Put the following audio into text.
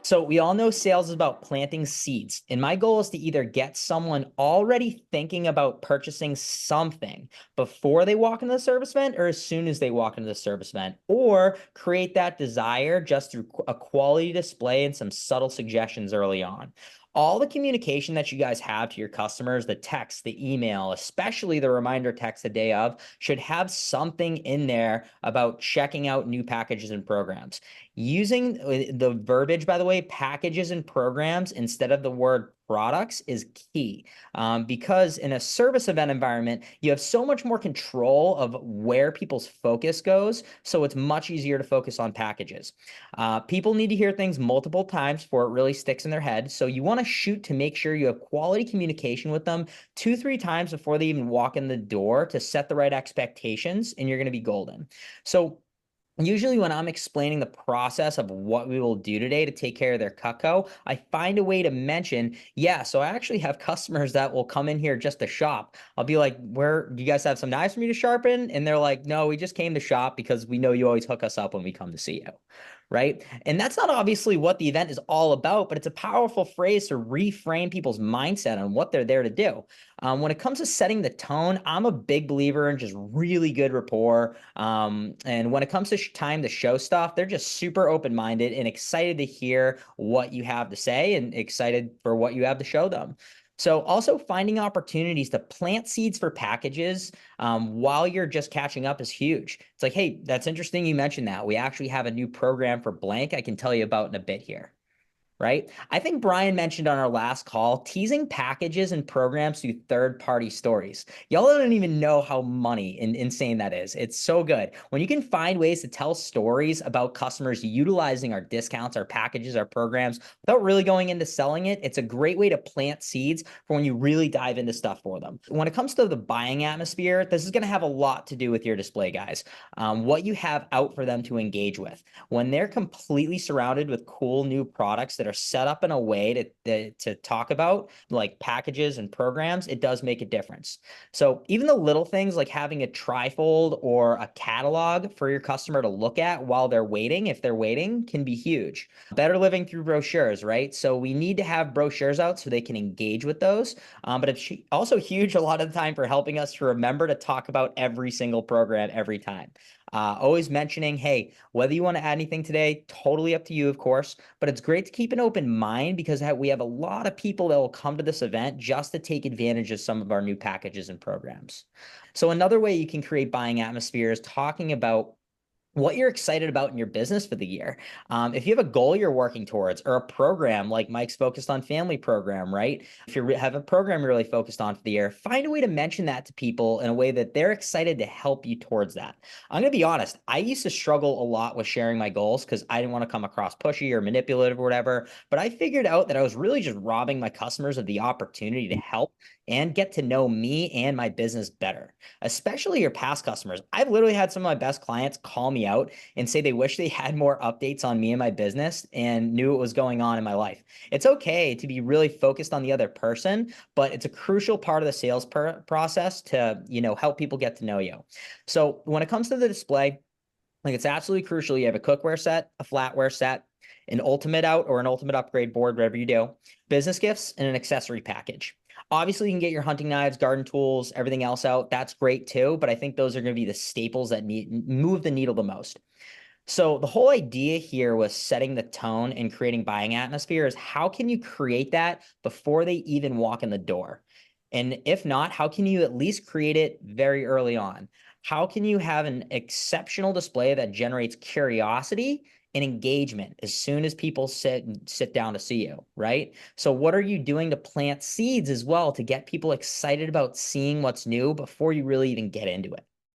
So we all know sales is about planting seeds. And my goal is to either get someone already thinking about purchasing something before they walk into the service event or as soon as they walk into the service event, or create that desire just through a quality display and some subtle suggestions early on. All the communication that you guys have to your customers, the text, the email, especially the reminder text the day of, should have something in there about checking out new packages and programs. Using the verbiage, by the way, packages and programs instead of the word products is key, because in a service event environment, you have so much more control of where people's focus goes. So it's much easier to focus on packages. People need to hear things multiple times before it really sticks in their head. So you want to shoot to make sure you have quality communication with them 2, 3 times before they even walk in the door to set the right expectations, and you're going to be golden. So usually when I'm explaining the process of what we will do today to take care of their Cutco, I find a way to mention, yeah, so I actually have customers that will come in here just to shop. I'll be like, where do you guys have some knives for me to sharpen? And they're like, no, we just came to shop because we know you always hook us up when we come to see you. Right. And that's not obviously what the event is all about, but it's a powerful phrase to reframe people's mindset on what they're there to do. When it comes to setting the tone, I'm a big believer in just really good rapport. And when it comes to time to show stuff, they're just super open-minded and excited to hear what you have to say and excited for what you have to show them. So also finding opportunities to plant seeds for packages while you're just catching up is huge. It's like, hey, that's interesting you mentioned that. We actually have a new program for blank I can tell you about in a bit here. Right? I think Brian mentioned on our last call, teasing packages and programs through third-party stories. Y'all don't even know how insane that is. It's so good. When you can find ways to tell stories about customers utilizing our discounts, our packages, our programs, without really going into selling it, it's a great way to plant seeds for when you really dive into stuff for them. When it comes to the buying atmosphere, this is going to have a lot to do with your display, guys. What you have out for them to engage with. When they're completely surrounded with cool new products that are set up in a way to talk about, like packages and programs, it does make a difference. So even the little things like having a trifold or a catalog for your customer to look at while they're waiting, if they're waiting, can be huge. Better living through brochures, right? So we need to have brochures out so they can engage with those. But it's also huge a lot of the time for helping us to remember to talk about every single program every time. Always mentioning, hey, whether you want to add anything today, totally up to you, of course, but it's great to keep an open mind because we have a lot of people that will come to this event just to take advantage of some of our new packages and programs. So another way you can create buying atmosphere is talking about what you're excited about in your business for the year. If you have a goal you're working towards or a program like Mike's focused on family program, right? If you have a program you're really focused on for the year, find a way to mention that to people in a way that they're excited to help you towards that. I'm going to be honest. I used to struggle a lot with sharing my goals because I didn't want to come across pushy or manipulative or whatever, but I figured out that I was really just robbing my customers of the opportunity to help and get to know me and my business better, especially your past customers. I've literally had some of my best clients call me out and say they wish they had more updates on me and my business and knew what was going on in my life. It's okay to be really focused on the other person, but it's a crucial part of the sales process to, help people get to know you. So when it comes to the display, like it's absolutely crucial. You have a cookware set, a flatware set, an ultimate out or an ultimate upgrade board, whatever you do, business gifts, and an accessory package. Obviously, you can get your hunting knives, garden tools, everything else out. That's great too, but I think those are going to be the staples that move the needle the most. So the whole idea here was setting the tone and creating buying atmosphere is how can you create that before they even walk in the door? And if not, how can you at least create it very early on? How can you have an exceptional display that generates curiosity and engagement as soon as people sit down to see you, right? So what are you doing to plant seeds as well to get people excited about seeing what's new before you really even get into it?